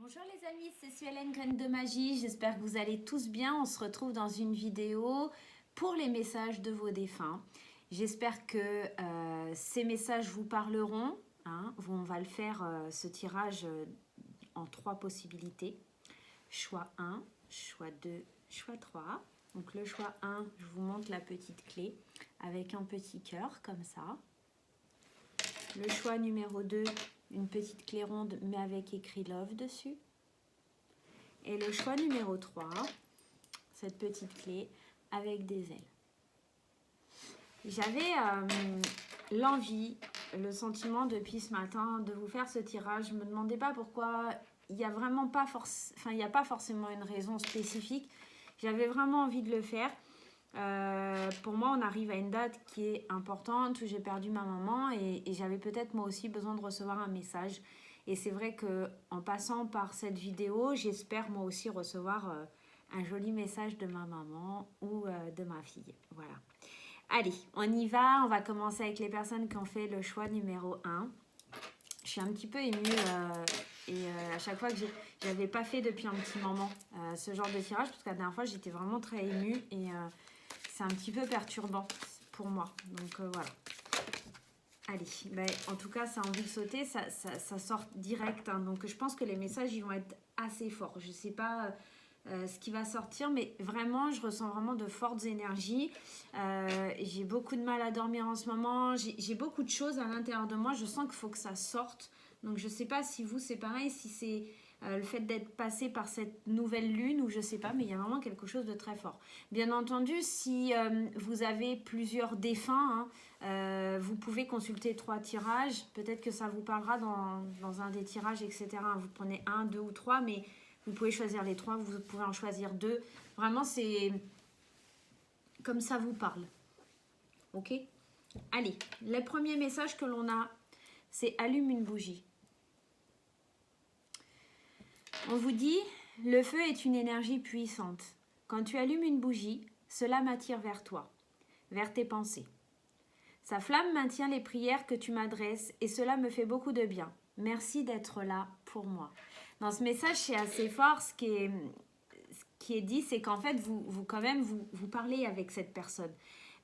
Bonjour les amis, c'est Suelen Graine de Magie, j'espère que vous allez tous bien. On se retrouve dans une vidéo pour les messages de vos défunts. J'espère que ces messages vous parleront. On va le faire, ce tirage, en 3 possibilités. Choix 1, choix 2, choix 3. Donc le choix 1, je vous montre la petite clé avec un petit cœur comme ça. Le choix numéro 2, une petite clé ronde mais avec écrit Love dessus. Et le choix numéro 3, cette petite clé avec des ailes. J'avais l'envie, le sentiment depuis ce matin de vous faire ce tirage. Je ne me demandais pas pourquoi. Il n'y a vraiment pas il n'y a pas forcément une raison spécifique. J'avais vraiment envie de le faire. Pour moi, on arrive à une date qui est importante où j'ai perdu ma maman et j'avais peut-être moi aussi besoin de recevoir un message. Et c'est vrai qu'en passant par cette vidéo, j'espère moi aussi recevoir un joli message de ma maman ou de ma fille. Voilà. Allez, on y va. On va commencer avec les personnes qui ont fait le choix numéro 1. Je suis un petit peu émue à chaque fois que je n'avais pas fait depuis un petit moment ce genre de tirage parce que la dernière fois j'étais vraiment très émue et c'est un petit peu perturbant pour moi. Donc voilà. Allez, ben, en tout cas ça a envie de sauter, ça sort direct. Donc je pense que les messages ils vont être assez forts. Je ne sais pas ce qui va sortir, mais vraiment je ressens vraiment de fortes énergies. J'ai beaucoup de mal à dormir en ce moment, j'ai beaucoup de choses à l'intérieur de moi, je sens qu'il faut que ça sorte. Donc je ne sais pas si vous c'est pareil, si c'est le fait d'être passé par cette nouvelle lune ou je ne sais pas, mais il y a vraiment quelque chose de très fort. Bien entendu, si vous avez plusieurs défunts, vous pouvez consulter 3 tirages, peut-être que ça vous parlera dans un des tirages, etc. Vous prenez 1, 2 ou 3, mais vous pouvez choisir les 3, vous pouvez en choisir 2. Vraiment, c'est comme ça vous parle. Ok ? Allez, le premier message que l'on a, c'est allume une bougie. On vous dit, le feu est une énergie puissante. Quand tu allumes une bougie, cela m'attire vers toi, vers tes pensées. Sa flamme maintient les prières que tu m'adresses et cela me fait beaucoup de bien. Merci d'être là pour moi. Dans ce message, c'est assez fort. Ce qui est dit, c'est qu'en fait, vous parlez avec cette personne.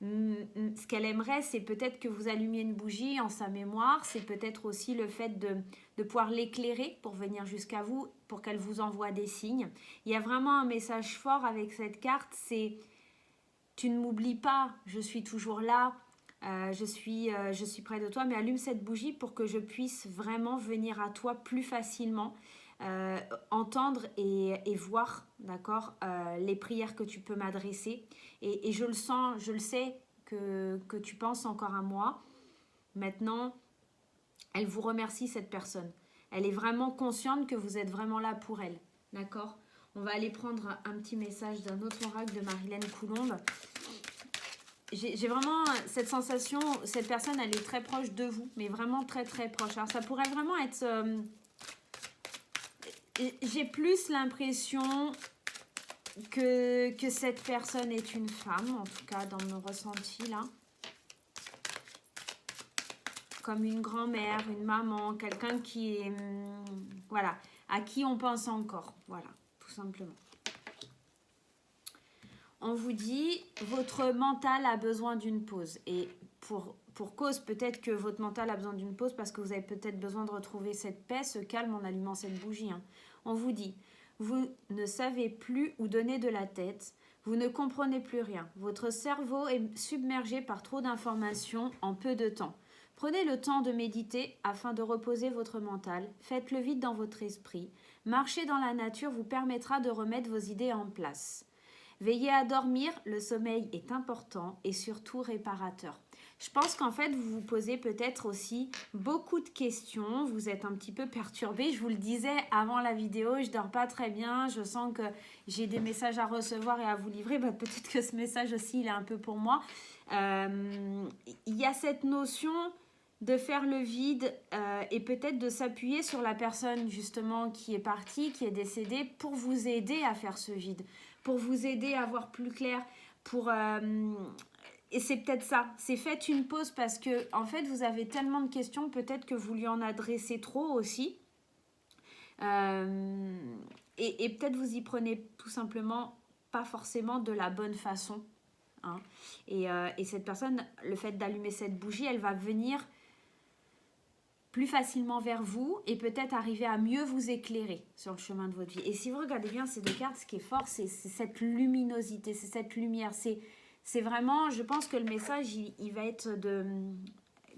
Ce qu'elle aimerait, c'est peut-être que vous allumiez une bougie en sa mémoire. C'est peut-être aussi le fait de pouvoir l'éclairer pour venir jusqu'à vous, pour qu'elle vous envoie des signes. Il y a vraiment un message fort avec cette carte, c'est « Tu ne m'oublies pas, je suis toujours là ». Je suis près de toi, mais allume cette bougie pour que je puisse vraiment venir à toi plus facilement, entendre et voir, d'accord, les prières que tu peux m'adresser. Et je le sens, je le sais que tu penses encore à moi. Maintenant, elle vous remercie, cette personne. Elle est vraiment consciente que vous êtes vraiment là pour elle, d'accord? On va aller prendre un petit message d'un autre oracle de Marilène Coulombe. J'ai vraiment cette sensation, cette personne, elle est très proche de vous, mais vraiment très très proche. Alors ça pourrait vraiment être... j'ai plus l'impression que cette personne est une femme, en tout cas dans mon ressenti là. Comme une grand-mère, une maman, quelqu'un qui est... voilà, à qui on pense encore. Voilà, tout simplement. On vous dit, votre mental a besoin d'une pause. Et pour cause, peut-être que votre mental a besoin d'une pause parce que vous avez peut-être besoin de retrouver cette paix, ce calme en allumant cette bougie. On vous dit, vous ne savez plus où donner de la tête, vous ne comprenez plus rien. Votre cerveau est submergé par trop d'informations en peu de temps. Prenez le temps de méditer afin de reposer votre mental. Faites le vide dans votre esprit. Marcher dans la nature vous permettra de remettre vos idées en place. Veillez à dormir, le sommeil est important et surtout réparateur. Je pense qu'en fait, vous vous posez peut-être aussi beaucoup de questions. Vous êtes un petit peu perturbé. Je vous le disais avant la vidéo, je ne dors pas très bien. Je sens que j'ai des messages à recevoir et à vous livrer. Peut-être que ce message aussi, il est un peu pour moi. Il y a cette notion de faire le vide et peut-être de s'appuyer sur la personne justement qui est partie, qui est décédée, pour vous aider à faire ce vide, pour vous aider à voir plus clair, et c'est peut-être ça, c'est faites une pause parce que en fait vous avez tellement de questions, peut-être que vous lui en adressez trop aussi. Et peut-être vous y prenez tout simplement pas forcément de la bonne façon. Hein. Et cette personne, le fait d'allumer cette bougie, elle va venir plus facilement vers vous et peut-être arriver à mieux vous éclairer sur le chemin de votre vie. Et si vous regardez bien ces deux cartes, ce qui est fort, c'est cette luminosité, c'est cette lumière. C'est vraiment, je pense que le message, il va être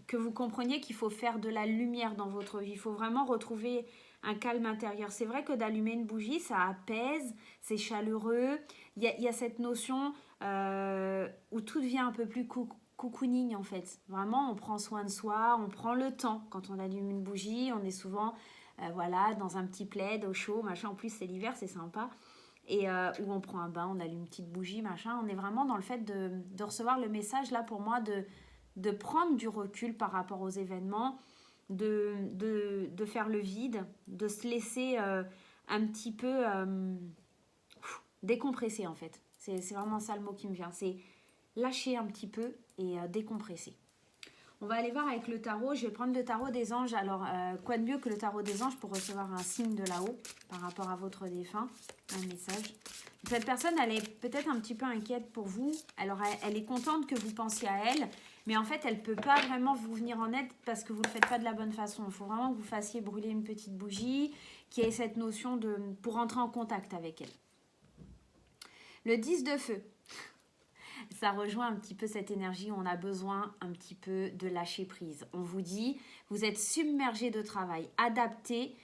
que vous compreniez qu'il faut faire de la lumière dans votre vie. Il faut vraiment retrouver un calme intérieur. C'est vrai que d'allumer une bougie, ça apaise, c'est chaleureux. Il y a cette notion où tout devient un peu plus cocooning en fait. Vraiment, on prend soin de soi, on prend le temps. Quand on allume une bougie, on est souvent voilà, dans un petit plaid au chaud, machin. En plus, c'est l'hiver, c'est sympa. Et où on prend un bain, on allume une petite bougie, machin. On est vraiment dans le fait de recevoir le message, là, pour moi, de prendre du recul par rapport aux événements, de faire le vide, de se laisser un petit peu décompresser, en fait. C'est vraiment ça le mot qui me vient. C'est lâcher un petit peu et décompresser. On va aller voir avec le tarot. Je vais prendre le tarot des anges. Alors, quoi de mieux que le tarot des anges pour recevoir un signe de là-haut par rapport à votre défunt, un message. Cette personne, elle est peut-être un petit peu inquiète pour vous. Alors, elle est contente que vous pensiez à elle, mais en fait, elle ne peut pas vraiment vous venir en aide parce que vous ne le faites pas de la bonne façon. Il faut vraiment que vous fassiez brûler une petite bougie, qui ait cette notion pour entrer en contact avec elle. Le 10 de feu. Ça rejoint un petit peu cette énergie où on a besoin un petit peu de lâcher prise. On vous dit, vous êtes submergé de travail, adaptez,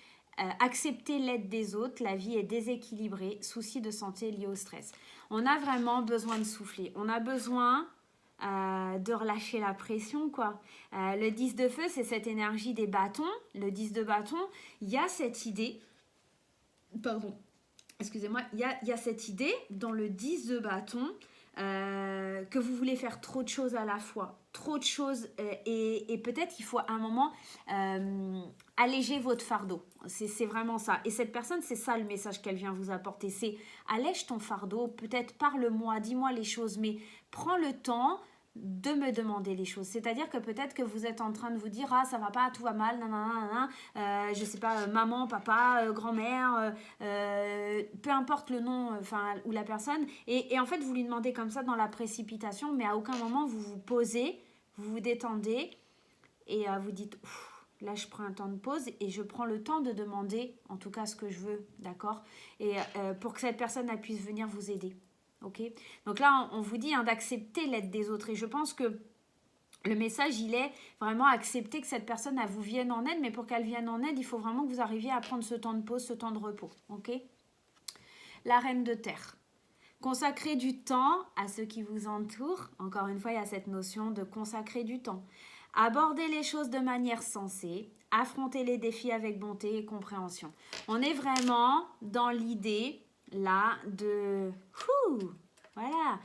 acceptez l'aide des autres, la vie est déséquilibrée, soucis de santé liés au stress. On a vraiment besoin de souffler, on a besoin de relâcher la pression, quoi. Le 10 de feu, c'est cette énergie des bâtons. Le 10 de bâton, il y a cette idée, excusez-moi, il y a cette idée dans le 10 de bâton, que vous voulez faire trop de choses à la fois, trop de choses et peut-être qu'il faut à un moment alléger votre fardeau. C'est vraiment ça. Et cette personne, c'est ça le message qu'elle vient vous apporter. C'est allège ton fardeau, peut-être parle-moi, dis-moi les choses, mais prends le temps de me demander les choses. C'est-à-dire que peut-être que vous êtes en train de vous dire « Ah, ça va pas, tout va mal, nanana, je sais pas, maman, papa, grand-mère, peu importe le nom ou la personne. » Et en fait, vous lui demandez comme ça dans la précipitation, mais à aucun moment vous vous posez, vous vous détendez et vous dites « Là, je prends un temps de pause et je prends le temps de demander, en tout cas, ce que je veux, d'accord ? Et pour que cette personne elle puisse venir vous aider. » Ok. Donc là, on vous dit d'accepter l'aide des autres. Et je pense que le message, il est vraiment accepter que cette personne, elle vous vienne en aide. Mais pour qu'elle vienne en aide, il faut vraiment que vous arriviez à prendre ce temps de pause, ce temps de repos. Ok. La reine de terre. Consacrer du temps à ceux qui vous entourent. Encore une fois, il y a cette notion de consacrer du temps. Aborder les choses de manière sensée. Affronter les défis avec bonté et compréhension. On est vraiment dans l'idée là de voilà,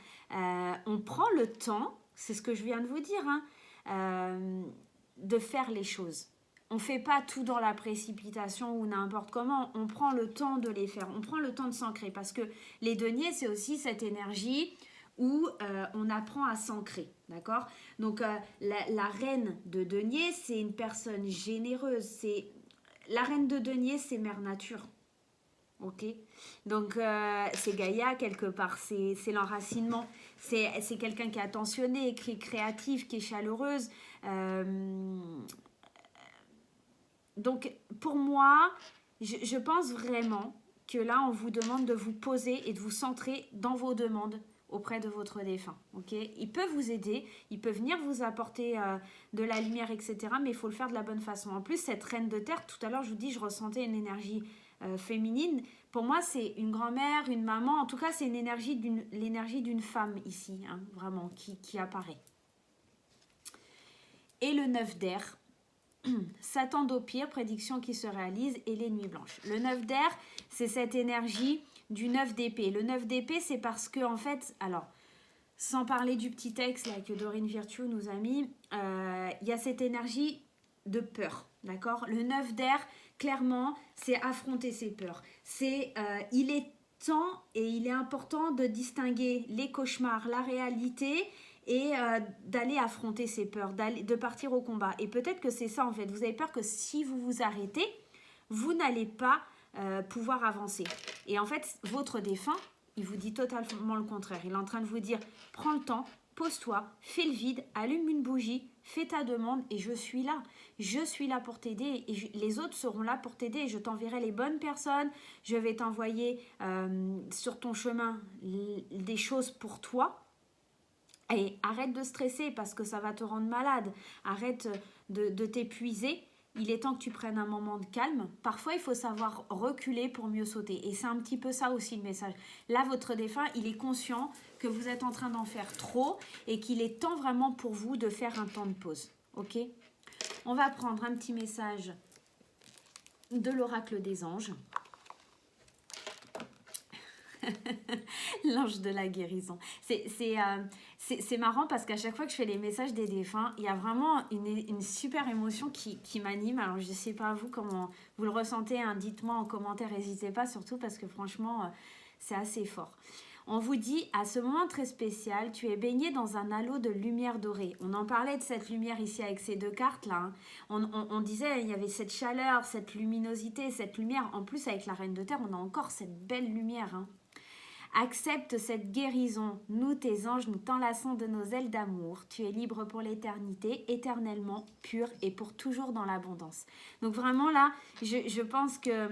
on prend le temps, c'est ce que je viens de vous dire, de faire les choses. On ne fait pas tout dans la précipitation ou n'importe comment, on prend le temps de les faire, on prend le temps de s'ancrer parce que les deniers, c'est aussi cette énergie où on apprend à s'ancrer, d'accord ? Donc la reine de denier, c'est une personne généreuse, la reine de denier, c'est Mère Nature. Ok, donc c'est Gaïa quelque part, c'est l'enracinement, c'est quelqu'un qui est attentionné, qui est créative, qui est chaleureuse. Donc pour moi, je pense vraiment que là on vous demande de vous poser et de vous centrer dans vos demandes auprès de votre défunt. Okay, il peut vous aider, il peut venir vous apporter de la lumière, etc. Mais il faut le faire de la bonne façon. En plus, cette reine de terre, tout à l'heure je vous dis, je ressentais une énergie féminine. Pour moi, c'est une grand-mère, une maman. En tout cas, c'est l'énergie d'une femme ici, vraiment, qui apparaît. Et le 9 d'air, Satan au pire, prédiction qui se réalise, et les nuits blanches. Le 9 d'air, c'est cette énergie du 9 d'épée. Le 9 d'épée, c'est parce que, en fait, alors, sans parler du petit texte là, que Dorine Virtue nous a mis, il y a cette énergie de peur, d'accord ? Le 9 d'air, clairement, c'est affronter ses peurs. Il est temps et il est important de distinguer les cauchemars, la réalité et d'aller affronter ses peurs, de partir au combat. Et peut-être que c'est ça en fait. Vous avez peur que si vous vous arrêtez, vous n'allez pas pouvoir avancer. Et en fait, votre défunt, il vous dit totalement le contraire. Il est en train de vous dire, prends le temps, pose-toi, fais le vide, allume une bougie, fais ta demande et je suis là. Je suis là pour t'aider et les autres seront là pour t'aider. Je t'enverrai les bonnes personnes. Je vais t'envoyer sur ton chemin des choses pour toi. Et arrête de stresser parce que ça va te rendre malade. Arrête de t'épuiser. Il est temps que tu prennes un moment de calme. Parfois, il faut savoir reculer pour mieux sauter. Et c'est un petit peu ça aussi le message. Là, votre défunt, il est conscient que vous êtes en train d'en faire trop et qu'il est temps vraiment pour vous de faire un temps de pause. Ok ? On va prendre un petit message de l'oracle des anges. L'ange de la guérison. C'est marrant parce qu'à chaque fois que je fais les messages des défunts, il y a vraiment une super émotion qui m'anime. Alors je ne sais pas vous comment vous le ressentez, hein. Dites-moi en commentaire, n'hésitez pas surtout parce que franchement c'est assez fort. On vous dit, à ce moment très spécial, tu es baigné dans un halo de lumière dorée. On en parlait de cette lumière ici avec ces deux cartes-là. Hein. On disait, il y avait cette chaleur, cette luminosité, cette lumière. En plus, avec la Reine de Terre, on a encore cette belle lumière. Hein. Accepte cette guérison. Nous, tes anges, nous t'enlaçons de nos ailes d'amour. Tu es libre pour l'éternité, éternellement, pur et pour toujours dans l'abondance. Donc vraiment là, je pense que...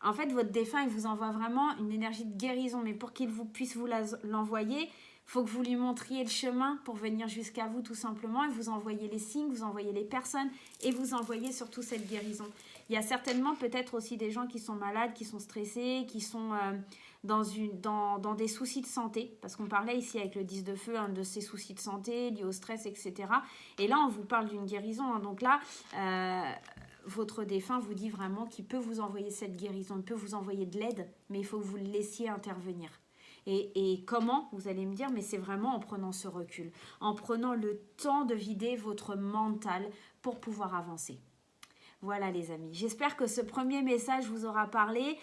En fait, votre défunt, il vous envoie vraiment une énergie de guérison. Mais pour qu'il puisse vous l'envoyer, il faut que vous lui montriez le chemin pour venir jusqu'à vous tout simplement. Et vous envoyez les signes, vous envoyez les personnes et vous envoyez surtout cette guérison. Il y a certainement peut-être aussi des gens qui sont malades, qui sont stressés, qui sont dans des soucis de santé. Parce qu'on parlait ici avec le 10 de feu de ces soucis de santé liés au stress, etc. Et là, on vous parle d'une guérison. Hein. Donc là... votre défunt vous dit vraiment qu'il peut vous envoyer cette guérison, il peut vous envoyer de l'aide, mais il faut que vous le laissiez intervenir. Et comment, vous allez me dire, mais c'est vraiment en prenant ce recul, en prenant le temps de vider votre mental pour pouvoir avancer. Voilà les amis, j'espère que ce premier message vous aura parlé.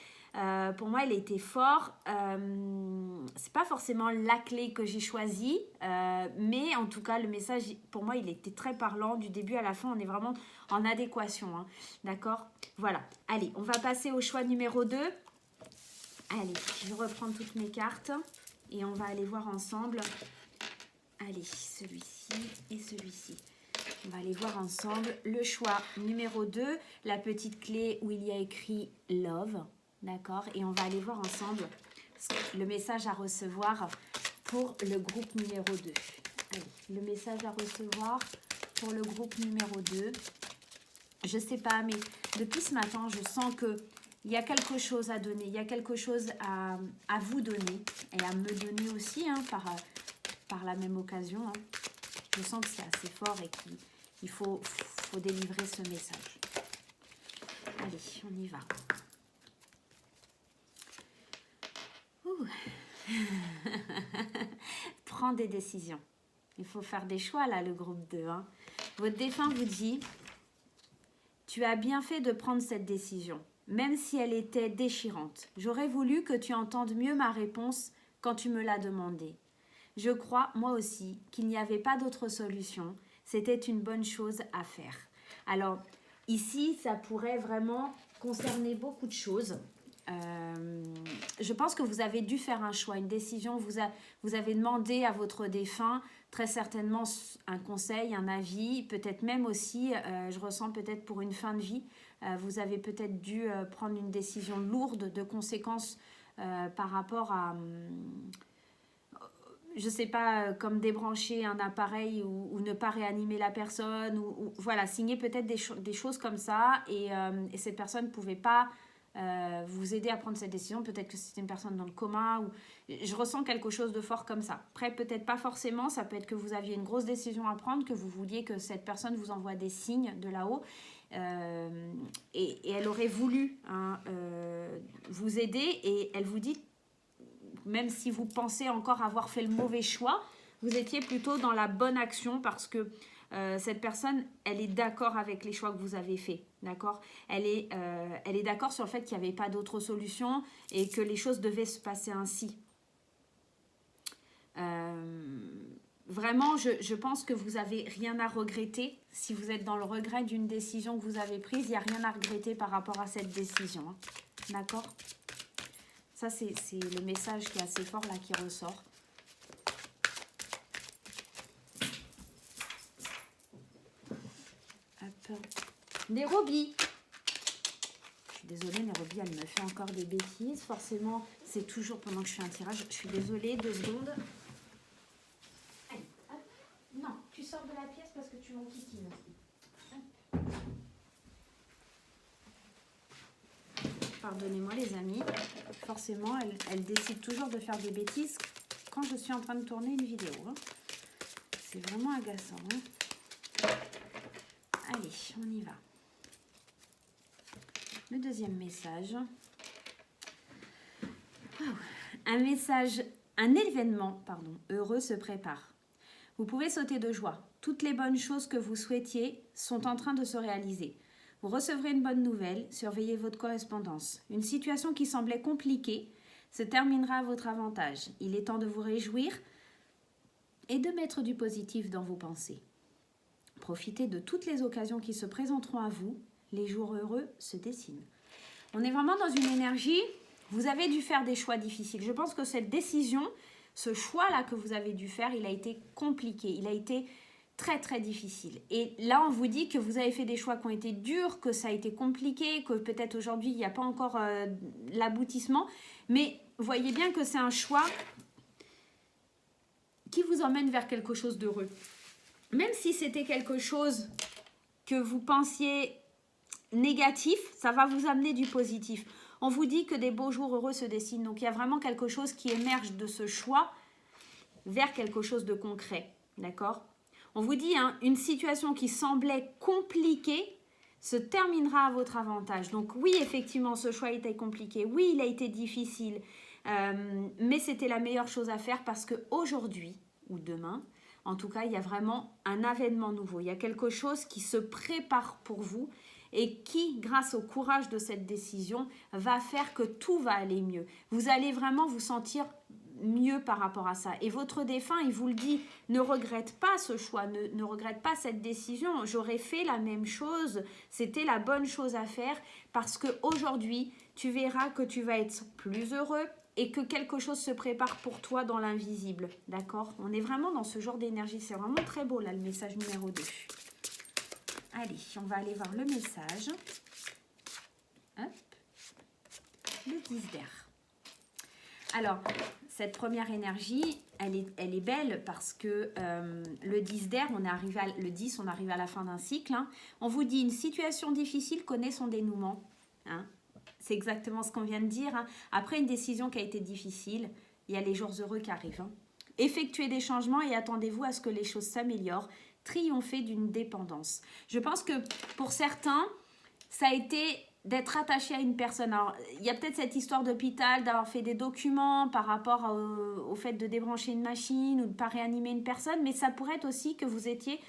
Pour moi, il était fort. C'est pas forcément la clé que j'ai choisie, mais en tout cas, le message, pour moi, il était très parlant. Du début à la fin, on est vraiment en adéquation. Hein. D'accord ? Voilà. Allez, on va passer au choix numéro 2. Allez, je vais reprendre toutes mes cartes et on va aller voir ensemble. Allez, celui-ci et celui-ci. On va aller voir ensemble le choix numéro 2, la petite clé où il y a écrit « Love ». D'accord, et on va aller voir ensemble le message à recevoir pour le groupe numéro 2. Allez, le message à recevoir pour le groupe numéro 2. Je sais pas, mais depuis ce matin, je sens qu'il y a quelque chose à donner, il y a quelque chose à vous donner et à me donner aussi hein, par la même occasion. Hein. Je sens que c'est assez fort et qu'il faut délivrer ce message. Allez, on y va. Prends des décisions. Il faut faire des choix là, le groupe 2. Hein. Votre défunt vous dit, tu as bien fait de prendre cette décision, même si elle était déchirante. J'aurais voulu que tu entendes mieux ma réponse quand tu me l'as demandé. Je crois, moi aussi, qu'il n'y avait pas d'autre solution. C'était une bonne chose à faire. Alors, ici, ça pourrait vraiment concerner beaucoup de choses. Je pense que vous avez dû faire un choix, une décision. Vous avez demandé à votre défunt très certainement un conseil, un avis, peut-être même aussi, je ressens peut-être pour une fin de vie, vous avez peut-être dû prendre une décision lourde de conséquences par rapport à, je sais pas, comme débrancher un appareil ou ne pas réanimer la personne, ou voilà, signer peut-être des choses comme ça, et cette personne ne pouvait pas vous aider à prendre cette décision. Peut-être que c'était une personne dans le coma, ou je ressens quelque chose de fort comme ça. Après, peut-être pas forcément, ça peut être que vous aviez une grosse décision à prendre, que vous vouliez que cette personne vous envoie des signes de là-haut, et elle aurait voulu vous aider, et elle vous dit, même si vous pensez encore avoir fait le mauvais choix, vous étiez plutôt dans la bonne action, parce que cette personne, elle est d'accord avec les choix que vous avez faits, d'accord ? Elle est d'accord sur le fait qu'il n'y avait pas d'autre solution et que les choses devaient se passer ainsi. Vraiment, je pense que vous n'avez rien à regretter. Si vous êtes dans le regret d'une décision que vous avez prise, il n'y a rien à regretter par rapport à cette décision. Hein. D'accord? Ça, c'est le message qui est assez fort là, qui ressort. Hop. Nairobi. Je suis désolée, Nairobi, elle me fait encore des bêtises. Forcément, c'est toujours pendant que je fais un tirage. Je suis désolée, 2 secondes. Allez, hop. Non, tu sors de la pièce parce que tu m'enquiquines. Pardonnez-moi les amis, forcément elle décide toujours de faire des bêtises quand je suis en train de tourner une vidéo. Hein. C'est vraiment agaçant. Hein. Allez, on y va. Le deuxième message. Wow. Un événement heureux se prépare. Vous pouvez sauter de joie. Toutes les bonnes choses que vous souhaitiez sont en train de se réaliser. Vous recevrez une bonne nouvelle, surveillez votre correspondance. Une situation qui semblait compliquée se terminera à votre avantage. Il est temps de vous réjouir et de mettre du positif dans vos pensées. Profitez de toutes les occasions qui se présenteront à vous. Les jours heureux se dessinent. On est vraiment dans une énergie, vous avez dû faire des choix difficiles. Je pense que cette décision, ce choix-là que vous avez dû faire, il a été compliqué, il a été très très difficile. Et là, on vous dit que vous avez fait des choix qui ont été durs, que ça a été compliqué, que peut-être aujourd'hui, il n'y a pas encore l'aboutissement. Mais voyez bien que c'est un choix qui vous emmène vers quelque chose d'heureux. Même si c'était quelque chose que vous pensiez négatif, ça va vous amener du positif. On vous dit que des beaux jours heureux se dessinent. Donc, il y a vraiment quelque chose qui émerge de ce choix vers quelque chose de concret. D'accord ? On vous dit, hein, une situation qui semblait compliquée se terminera à votre avantage. Donc oui, effectivement, ce choix était compliqué. Oui, il a été difficile. Mais c'était la meilleure chose à faire parce qu'aujourd'hui, ou demain, en tout cas, il y a vraiment un avènement nouveau. Il y a quelque chose qui se prépare pour vous et qui, grâce au courage de cette décision, va faire que tout va aller mieux. Vous allez vraiment vous sentir mieux par rapport à ça. Et votre défunt, il vous le dit, ne regrette pas ce choix, ne regrette pas cette décision. J'aurais fait la même chose, c'était la bonne chose à faire parce qu'aujourd'hui, tu verras que tu vas être plus heureux et que quelque chose se prépare pour toi dans l'invisible. D'accord ? On est vraiment dans ce genre d'énergie. C'est vraiment très beau là, le message numéro 2. Allez, on va aller voir le message. Hop. Le 10 d'air. Alors, cette première énergie, elle est belle parce que le 10 d'air, on arrive à la fin d'un cycle. Hein. On vous dit une situation difficile connaît son dénouement. Hein. C'est exactement ce qu'on vient de dire. Hein. Après une décision qui a été difficile, il y a les jours heureux qui arrivent. Hein. Effectuez des changements et attendez-vous à ce que les choses s'améliorent. Triompher d'une dépendance. Je pense que pour certains, ça a été d'être attaché à une personne. Alors, il y a peut-être cette histoire d'hôpital, d'avoir fait des documents par rapport au fait de débrancher une machine ou de ne pas réanimer une personne, mais ça pourrait être aussi que vous étiez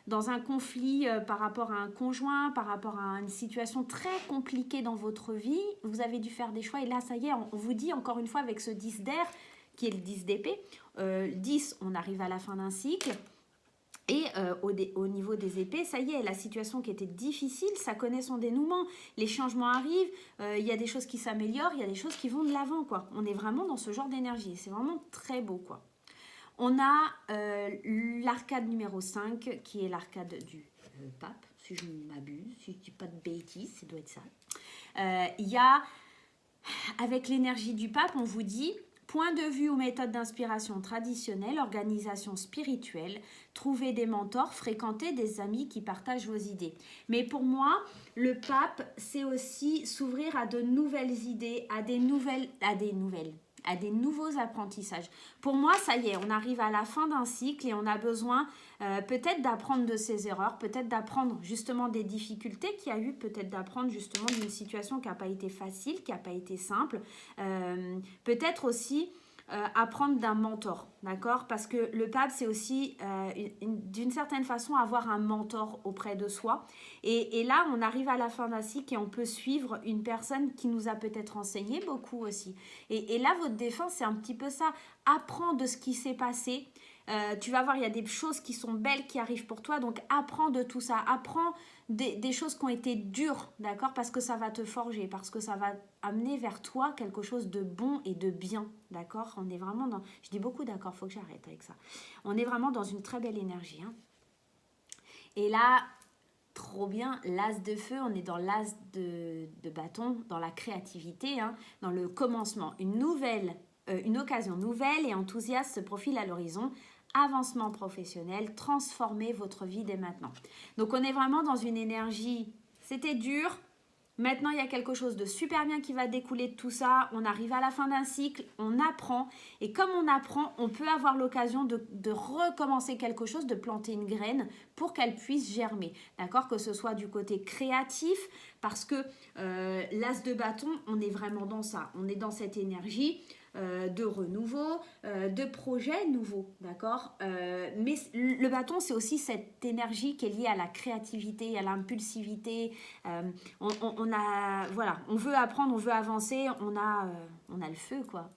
dans un conflit par rapport à un conjoint, par rapport à une situation très compliquée dans votre vie. Vous avez dû faire des choix et là, ça y est, on vous dit encore une fois avec ce 10 d'air, qui est le 10 d'épée, 10, on arrive à la fin d'un cycle. Et au niveau des épées, ça y est, la situation qui était difficile, ça connaît son dénouement. Les changements arrivent, il y a des choses qui s'améliorent, il y a des choses qui vont de l'avant, quoi. On est vraiment dans ce genre d'énergie. C'est vraiment très beau, quoi. On a l'arcade numéro 5, qui est l'arcade du pape, si je ne m'abuse, si je ne dis pas de bêtises, ça doit être ça. Il y a, avec l'énergie du pape, on vous dit... Point de vue ou méthode d'inspiration traditionnelle, organisation spirituelle, trouver des mentors, fréquenter des amis qui partagent vos idées. Mais pour moi, le pape, c'est aussi s'ouvrir à de nouvelles idées, à des nouveaux apprentissages. Pour moi, ça y est, on arrive à la fin d'un cycle et on a besoin peut-être d'apprendre de ses erreurs, peut-être d'apprendre justement des difficultés qu'il y a eu, peut-être d'apprendre justement d'une situation qui n'a pas été facile, qui n'a pas été simple, peut-être aussi apprendre d'un mentor, d'accord ? Parce que le pape, c'est aussi d'une certaine façon avoir un mentor auprès de soi. Et là, on arrive à la fin d'un cycle et on peut suivre une personne qui nous a peut-être enseigné beaucoup aussi. Et là, votre défense, c'est un petit peu ça. Apprends de ce qui s'est passé. Tu vas voir, il y a des choses qui sont belles qui arrivent pour toi. Donc, apprends de tout ça. Apprends des choses qui ont été dures, d'accord? Parce que ça va te forger, parce que ça va amener vers toi quelque chose de bon et de bien, d'accord? On est vraiment dans... Je dis beaucoup d'accord, faut que j'arrête avec ça. On est vraiment dans une très belle énergie, hein. Et là, trop bien, l'as de feu, on est dans l'as de bâton, dans la créativité, hein, dans le commencement. Une occasion nouvelle et enthousiaste se profile à l'horizon. Avancement professionnel, transformez votre vie dès maintenant. Donc on est vraiment dans une énergie, c'était dur, maintenant il y a quelque chose de super bien qui va découler de tout ça, on arrive à la fin d'un cycle, on apprend, et comme on apprend, on peut avoir l'occasion de recommencer quelque chose, de planter une graine pour qu'elle puisse germer, d'accord? Que ce soit du côté créatif, parce que l'as de bâton, on est vraiment dans ça, on est dans cette énergie de renouveau, de projets nouveaux, d'accord? Mais le bâton, c'est aussi cette énergie qui est liée à la créativité, à l'impulsivité. Voilà, on veut apprendre, on veut avancer, on a le feu, quoi.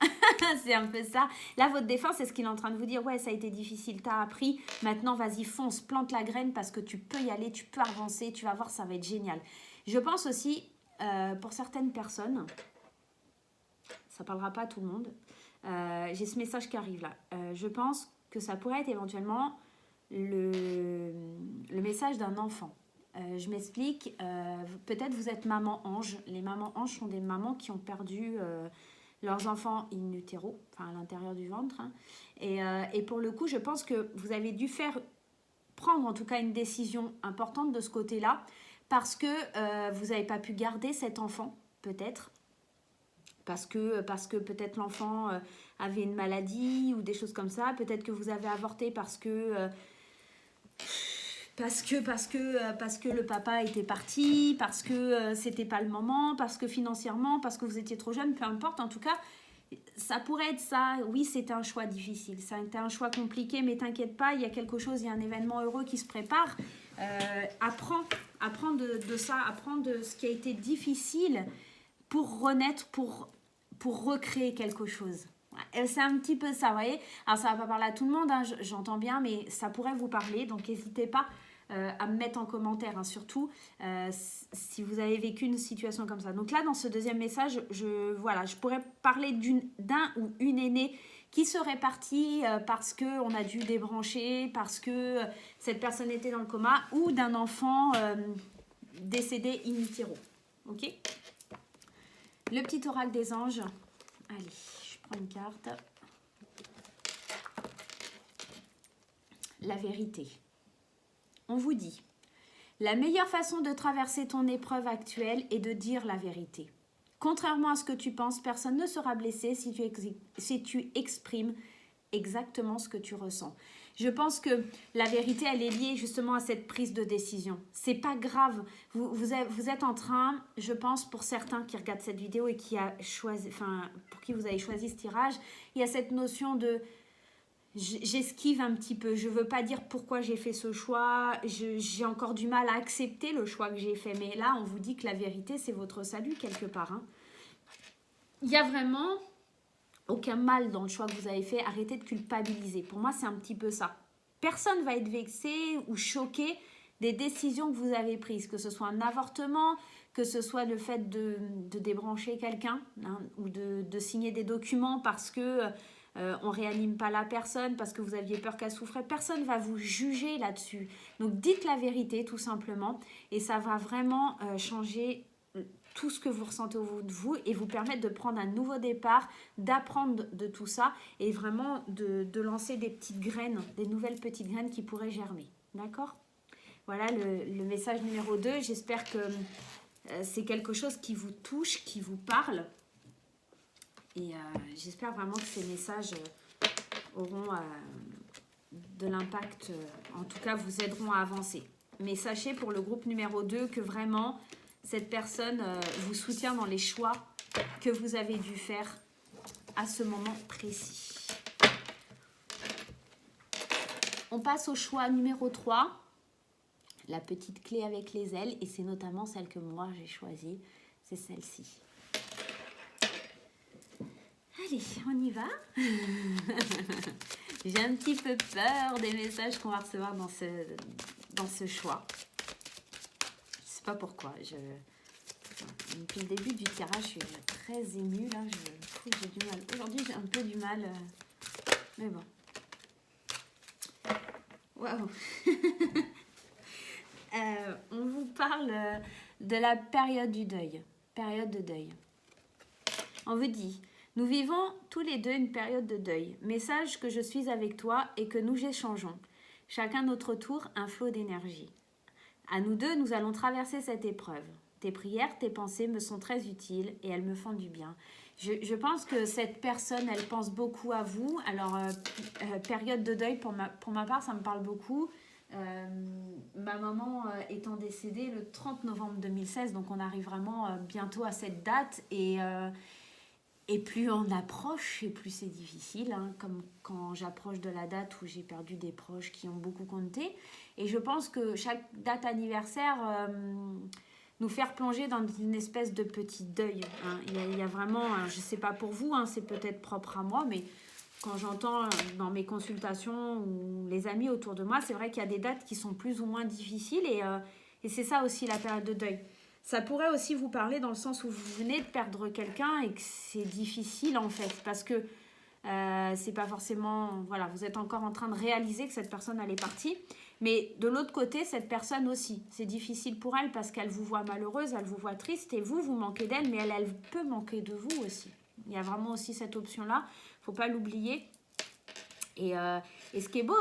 C'est un peu ça. Là, votre défense, c'est ce qu'il est en train de vous dire. Ouais, ça a été difficile, t'as appris. Maintenant, vas-y, fonce, plante la graine parce que tu peux y aller, tu peux avancer, tu vas voir, ça va être génial. Je pense aussi, pour certaines personnes, ça parlera pas à tout le monde. J'ai ce message qui arrive là. Je pense que ça pourrait être éventuellement le message d'un enfant. Je m'explique. Peut-être vous êtes maman ange. Les mamans anges sont des mamans qui ont perdu leurs enfants in utero, enfin à l'intérieur du ventre. Hein. Et pour le coup, je pense que vous avez dû prendre en tout cas une décision importante de ce côté-là parce que vous n'avez pas pu garder cet enfant, peut-être. Parce que peut-être l'enfant avait une maladie ou des choses comme ça. Peut-être que vous avez avorté parce que le papa était parti, parce que c'était pas le moment, parce que financièrement, parce que vous étiez trop jeune, peu importe. En tout cas, ça pourrait être ça. Oui, c'était un choix difficile. Ça a été un choix compliqué, mais t'inquiète pas, il y a quelque chose, il y a un événement heureux qui se prépare. Apprends de ça, apprends de ce qui a été difficile pour renaître, pour recréer quelque chose. C'est un petit peu ça, vous voyez. Alors, ça ne va pas parler à tout le monde, hein, j'entends bien, mais ça pourrait vous parler. Donc, n'hésitez pas à me mettre en commentaire, hein, surtout si vous avez vécu une situation comme ça. Donc là, dans ce deuxième message, je pourrais parler d'un ou une aînée qui serait partie parce qu'on a dû débrancher, parce que cette personne était dans le coma, ou d'un enfant décédé in utero. Ok ? Le petit oracle des anges. Allez, je prends une carte. La vérité. On vous dit, la meilleure façon de traverser ton épreuve actuelle est de dire la vérité. Contrairement à ce que tu penses, personne ne sera blessé si tu exprimes exactement ce que tu ressens. Je pense que la vérité, elle est liée justement à cette prise de décision. C'est pas grave. Vous êtes en train, je pense, pour certains qui regardent cette vidéo et pour qui vous avez choisi ce tirage, il y a cette notion de j'esquive un petit peu. Je veux pas dire pourquoi j'ai fait ce choix. J'ai encore du mal à accepter le choix que j'ai fait. Mais là, on vous dit que la vérité, c'est votre salut quelque part. Hein. Il y a vraiment aucun mal dans le choix que vous avez fait. Arrêtez de culpabiliser. Pour moi, c'est un petit peu ça. Personne ne va être vexé ou choqué des décisions que vous avez prises. Que ce soit un avortement, que ce soit le fait de débrancher quelqu'un, hein, ou de signer des documents parce que on ne réanime pas la personne, parce que vous aviez peur qu'elle souffrait. Personne ne va vous juger là-dessus. Donc, dites la vérité, tout simplement. Et ça va vraiment changer tout ce que vous ressentez au bout de vous et vous permettre de prendre un nouveau départ, d'apprendre de tout ça et vraiment de lancer des petites graines, des nouvelles petites graines qui pourraient germer. D'accord ? Voilà le message numéro 2. J'espère que c'est quelque chose qui vous touche, qui vous parle. Et j'espère vraiment que ces messages auront de l'impact, en tout cas vous aideront à avancer. Mais sachez pour le groupe numéro 2 que vraiment cette personne vous soutient dans les choix que vous avez dû faire à ce moment précis. On passe au choix numéro 3, la petite clé avec les ailes, et c'est notamment celle que moi j'ai choisie, c'est celle-ci. Allez, on y va. J'ai un petit peu peur des messages qu'on va recevoir dans ce choix. Je sais pas pourquoi. Depuis le début du tirage, je suis très émue. Là, je trouve que j'ai du mal. Aujourd'hui, j'ai un peu du mal. Mais bon. Waouh. On vous parle de la période du deuil. Période de deuil. On vous dit, nous vivons tous les deux une période de deuil. Message que je suis avec toi et que nous échangeons. Chacun notre tour, un flot d'énergie. À nous deux, nous allons traverser cette épreuve. Tes prières, tes pensées me sont très utiles et elles me font du bien. Je pense que cette personne, elle pense beaucoup à vous. Alors, période de deuil, pour ma part, ça me parle beaucoup. Ma maman étant décédée le 30 novembre 2016, donc on arrive vraiment bientôt à cette date. Et plus on approche, et plus c'est difficile, hein, comme quand j'approche de la date où j'ai perdu des proches qui ont beaucoup compté. Et je pense que chaque date anniversaire nous fait plonger dans une espèce de petit deuil. Hein. Il y a vraiment, je ne sais pas pour vous, hein, c'est peut-être propre à moi, mais quand j'entends dans mes consultations ou les amis autour de moi, c'est vrai qu'il y a des dates qui sont plus ou moins difficiles et c'est ça aussi la période de deuil. Ça pourrait aussi vous parler dans le sens où vous venez de perdre quelqu'un et que c'est difficile en fait parce que c'est pas forcément... Voilà, vous êtes encore en train de réaliser que cette personne elle est partie. Mais de l'autre côté, cette personne aussi, c'est difficile pour elle parce qu'elle vous voit malheureuse, elle vous voit triste et vous manquez d'elle, mais elle peut manquer de vous aussi. Il y a vraiment aussi cette option-là, faut pas l'oublier. Et ce qui est beau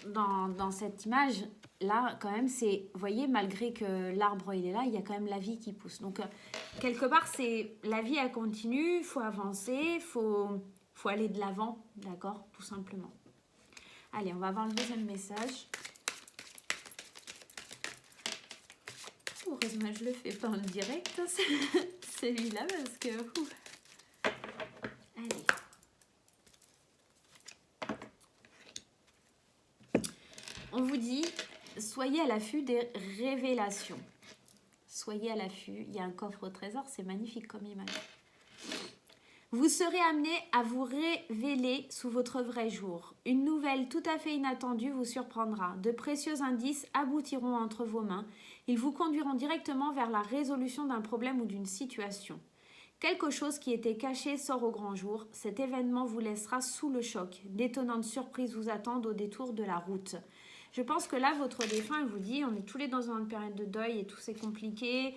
dans cette image-là, quand même, c'est, vous voyez, malgré que l'arbre, il est là, il y a quand même la vie qui pousse. Donc, quelque part, c'est la vie, elle continue, il faut avancer, il faut aller de l'avant, d'accord, tout simplement. Allez, on va voir le deuxième message. Heureusement, je le fais pas en direct, celui-là, parce que... Allez. On vous dit, soyez à l'affût des révélations. Soyez à l'affût. Il y a un coffre au trésor, c'est magnifique comme image. Vous serez amené à vous révéler sous votre vrai jour. Une nouvelle tout à fait inattendue vous surprendra. De précieux indices aboutiront entre vos mains. Ils vous conduiront directement vers la résolution d'un problème ou d'une situation. Quelque chose qui était caché sort au grand jour. Cet événement vous laissera sous le choc. D'étonnantes surprises vous attendent au détour de la route. Je pense que là, votre défunt, il vous dit, on est tous les deux dans une période de deuil et tout c'est compliqué.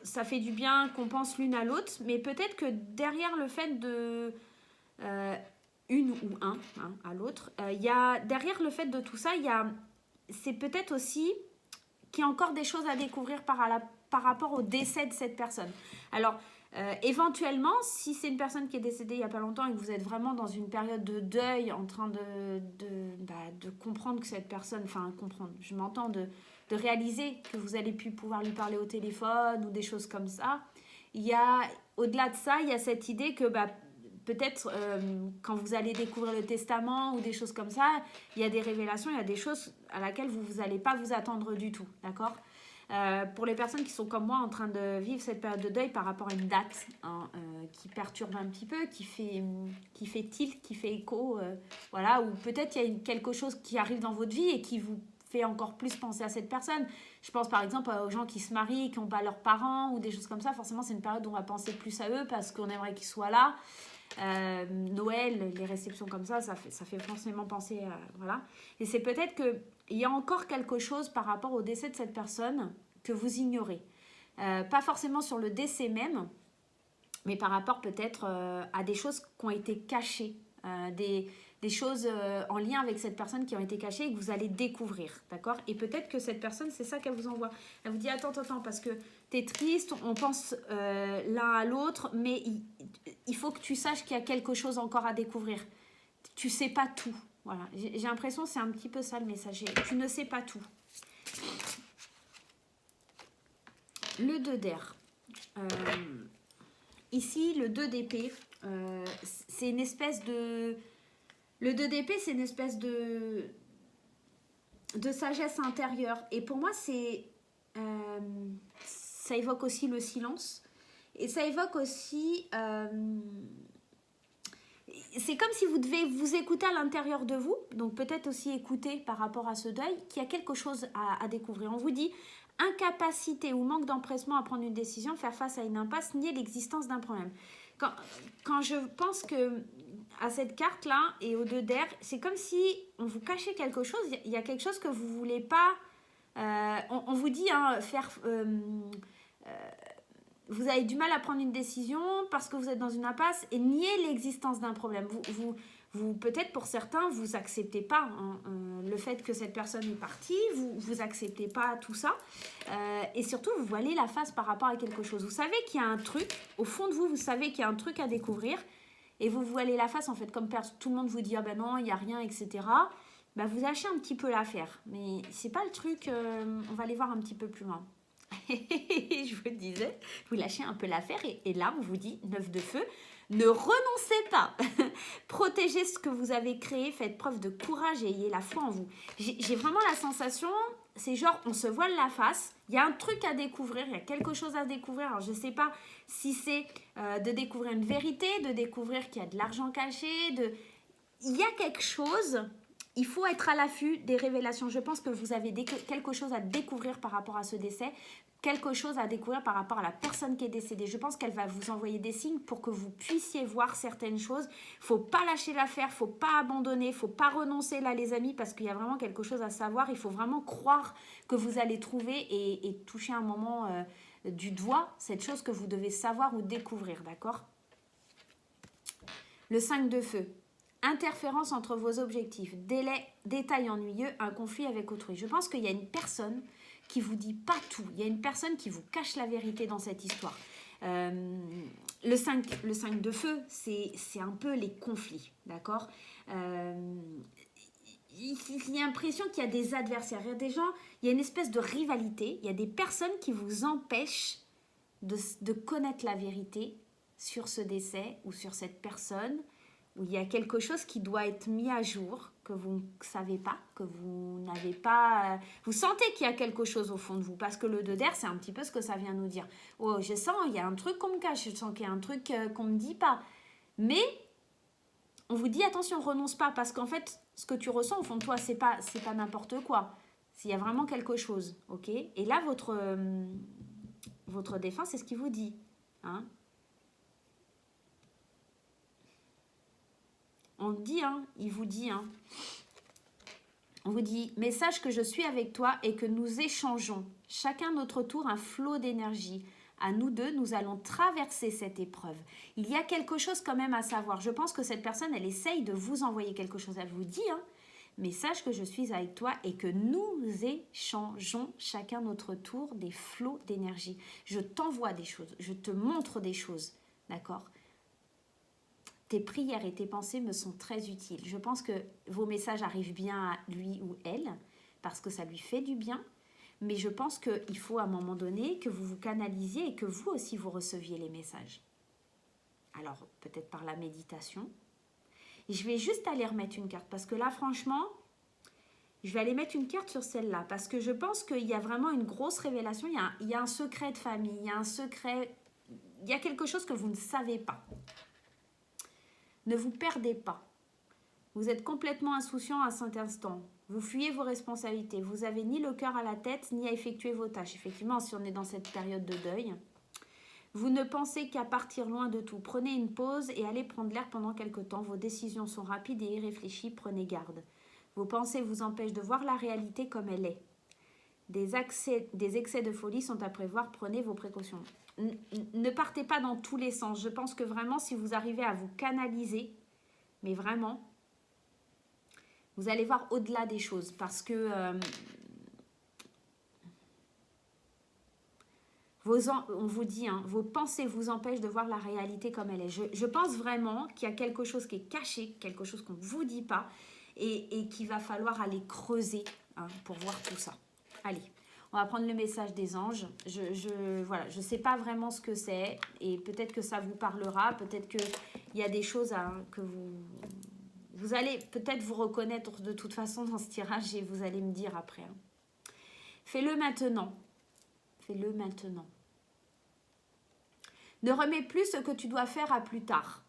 Ça fait du bien qu'on pense l'une à l'autre, mais peut-être que derrière le fait de... une ou un hein, à l'autre, derrière le fait de tout ça, c'est peut-être aussi qu'il y a encore des choses à découvrir par rapport au décès de cette personne. Alors, éventuellement, si c'est une personne qui est décédée il n'y a pas longtemps et que vous êtes vraiment dans une période de deuil, en train de comprendre que cette personne, enfin comprendre, je m'entends, de réaliser que vous allez plus pouvoir lui parler au téléphone ou des choses comme ça, au-delà de ça, il y a cette idée que peut-être quand vous allez découvrir le testament ou des choses comme ça, il y a des révélations, il y a des choses à laquelle vous n'allez pas vous attendre du tout, d'accord ? Pour les personnes qui sont comme moi en train de vivre cette période de deuil par rapport à une date qui perturbe un petit peu, qui fait tilt, qui fait écho, voilà, ou peut-être il y a quelque chose qui arrive dans votre vie et qui vous fait encore plus penser à cette personne. Je pense par exemple aux gens qui se marient, qui n'ont pas leurs parents ou des choses comme ça. Forcément, c'est une période où on va penser plus à eux parce qu'on aimerait qu'ils soient là. Noël, les réceptions comme ça fait forcément penser à... Voilà. Et c'est peut-être qu'il y a encore quelque chose par rapport au décès de cette personne que vous ignorez. Pas forcément sur le décès même, mais par rapport peut-être à des choses qui ont été cachées, des choses en lien avec cette personne qui ont été cachées et que vous allez découvrir, d'accord ? Et peut-être que cette personne, c'est ça qu'elle vous envoie. Elle vous dit, attends, parce que t'es triste, on pense l'un à l'autre, mais il faut que tu saches qu'il y a quelque chose encore à découvrir. Tu sais pas tout. Voilà. J'ai l'impression que c'est un petit peu ça le message. Tu ne sais pas tout. Le 2 d'air. Ici, le 2 d'épée, c'est une espèce de... Le 2 d'épée, c'est une espèce de sagesse intérieure. Et pour moi, ça évoque aussi le silence. Et ça évoque aussi... c'est comme si vous devez vous écouter à l'intérieur de vous, donc peut-être aussi écouter par rapport à ce deuil, qu'il y a quelque chose à découvrir. On vous dit incapacité ou manque d'empressement à prendre une décision, faire face à une impasse, nier l'existence d'un problème. Quand je pense que à cette carte-là et aux deux d'air, c'est comme si on vous cachait quelque chose, il y a quelque chose que vous ne voulez pas... on vous dit vous avez du mal à prendre une décision parce que vous êtes dans une impasse et nier l'existence d'un problème. Vous peut-être pour certains, vous acceptez pas le fait que cette personne est partie, vous acceptez pas tout ça. Et surtout, vous voilez la face par rapport à quelque chose. Vous savez qu'il y a un truc, au fond de vous, vous savez qu'il y a un truc à découvrir et vous voilez la face, en fait, comme tout le monde vous dit « Ah ben non, il n'y a rien, etc. » Bah, vous lâchez un petit peu l'affaire. Mais c'est pas le truc, on va aller voir un petit peu plus loin. Je vous disais, vous lâchez un peu l'affaire et là on vous dit 9 de feu, ne renoncez pas. Protégez ce que vous avez créé, faites preuve de courage et ayez la foi en vous. J'ai vraiment la sensation, c'est genre on se voile la face, il y a un truc à découvrir, il y a quelque chose à découvrir. Alors je ne sais pas si c'est de découvrir une vérité, de découvrir qu'il y a de l'argent caché, il y a quelque chose. Il faut être à l'affût des révélations. Je pense que vous avez quelque chose à découvrir par rapport à ce décès, quelque chose à découvrir par rapport à la personne qui est décédée. Je pense qu'elle va vous envoyer des signes pour que vous puissiez voir certaines choses. Il ne faut pas lâcher l'affaire, il ne faut pas abandonner, il ne faut pas renoncer là les amis, parce qu'il y a vraiment quelque chose à savoir. Il faut vraiment croire que vous allez trouver et toucher un moment du doigt cette chose que vous devez savoir ou découvrir, d'accord? Le 5 de feu. Interférence entre vos objectifs, délai, détail ennuyeux, un conflit avec autrui. Je pense qu'il y a une personne qui vous dit pas tout. Il y a une personne qui vous cache la vérité dans cette histoire. Le 5 de feu, c'est un peu les conflits, d'accord? Il y a l'impression qu'il y a des adversaires, il y a des gens, il y a une espèce de rivalité, il y a des personnes qui vous empêchent de connaître la vérité sur ce décès ou sur cette personne, où il y a quelque chose qui doit être mis à jour, que vous ne savez pas, que vous n'avez pas... Vous sentez qu'il y a quelque chose au fond de vous, parce que le 2 d'air, c'est un petit peu ce que ça vient nous dire. Oh, je sens, il y a un truc qu'on me cache, je sens qu'il y a un truc qu'on ne me dit pas. Mais on vous dit, attention, renonce pas, parce qu'en fait, ce que tu ressens au fond de toi, c'est pas n'importe quoi. S'il y a vraiment quelque chose, ok? Et là, votre défunt, c'est ce qu'il vous dit, hein? On dit, hein, il vous dit, hein, on vous dit, mais sache que je suis avec toi et que nous échangeons, chacun notre tour, un flot d'énergie. À nous deux, nous allons traverser cette épreuve. Il y a quelque chose quand même à savoir. Je pense que cette personne, elle essaye de vous envoyer quelque chose. Elle vous dit, hein, mais sache que je suis avec toi et que nous échangeons chacun notre tour des flots d'énergie. Je t'envoie des choses, je te montre des choses, d'accord ? Tes prières et tes pensées me sont très utiles. Je pense que vos messages arrivent bien à lui ou elle, parce que ça lui fait du bien. Mais je pense qu'il faut à un moment donné que vous vous canalisiez et que vous aussi vous receviez les messages. Alors, peut-être par la méditation. Et je vais juste aller remettre une carte, parce que là, franchement, je vais aller mettre une carte sur celle-là, parce que je pense qu'il y a vraiment une grosse révélation. Il y a un secret de famille, il y a un secret... Il y a quelque chose que vous ne savez pas. Ne vous perdez pas. Vous êtes complètement insouciant à cet instant. Vous fuyez vos responsabilités. Vous n'avez ni le cœur à la tête, ni à effectuer vos tâches. Effectivement, si on est dans cette période de deuil. Vous ne pensez qu'à partir loin de tout. Prenez une pause et allez prendre l'air pendant quelque temps. Vos décisions sont rapides et irréfléchies. Prenez garde. Vos pensées vous empêchent de voir la réalité comme elle est. Des excès de folie sont à prévoir. Prenez vos précautions. Ne partez pas dans tous les sens. Je pense que vraiment, si vous arrivez à vous canaliser, mais vraiment, vous allez voir au-delà des choses. Parce que on vous dit, hein, vos pensées vous empêchent de voir la réalité comme elle est. Je pense vraiment qu'il y a quelque chose qui est caché, quelque chose qu'on ne vous dit pas, et qu'il va falloir aller creuser, hein, pour voir tout ça. Allez. On va prendre le message des anges. Voilà, je ne sais pas vraiment ce que c'est. Et peut-être que ça vous parlera. Peut-être qu'il y a des choses que vous allez peut-être vous reconnaître de toute façon dans ce tirage. Et vous allez me dire après. Hein. Fais-le maintenant. Fais-le maintenant. Ne remets plus ce que tu dois faire à plus tard.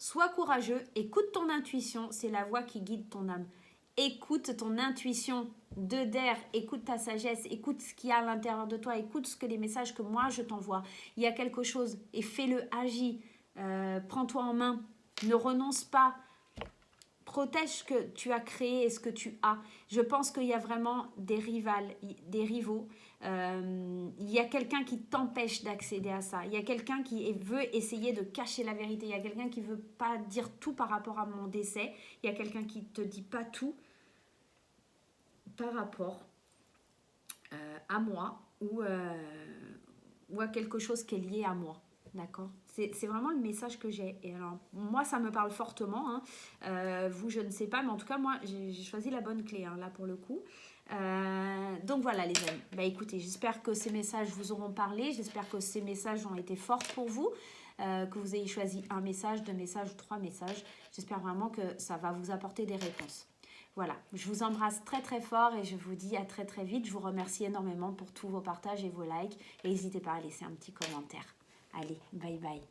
Sois courageux, écoute ton intuition, c'est la voix qui guide ton âme. Écoute ton intuition de d'air, écoute ta sagesse, écoute ce qu'il y a à l'intérieur de toi, écoute ce que les messages que moi je t'envoie. Il y a quelque chose et fais-le, agis, prends-toi en main, ne renonce pas. Protège ce que tu as créé et ce que tu as. Je pense qu'il y a vraiment des rivaux. Il y a quelqu'un qui t'empêche d'accéder à ça. Il y a quelqu'un qui veut essayer de cacher la vérité. Il y a quelqu'un qui ne veut pas dire tout par rapport à mon décès. Il y a quelqu'un qui ne te dit pas tout par rapport à moi ou à quelque chose qui est lié à moi. D'accord, c'est vraiment le message que j'ai. Et alors, moi, ça me parle fortement. Hein. Vous, je ne sais pas, mais en tout cas, moi, j'ai choisi la bonne clé, hein, là, pour le coup. Donc, voilà, les amis. Bah, écoutez, j'espère que ces messages vous auront parlé. J'espère que ces messages ont été forts pour vous. Que vous ayez choisi un message, 2 messages ou 3 messages. J'espère vraiment que ça va vous apporter des réponses. Voilà, je vous embrasse très très fort et je vous dis à très très vite. Je vous remercie énormément pour tous vos partages et vos likes. Et n'hésitez pas à laisser un petit commentaire. Allez, bye bye.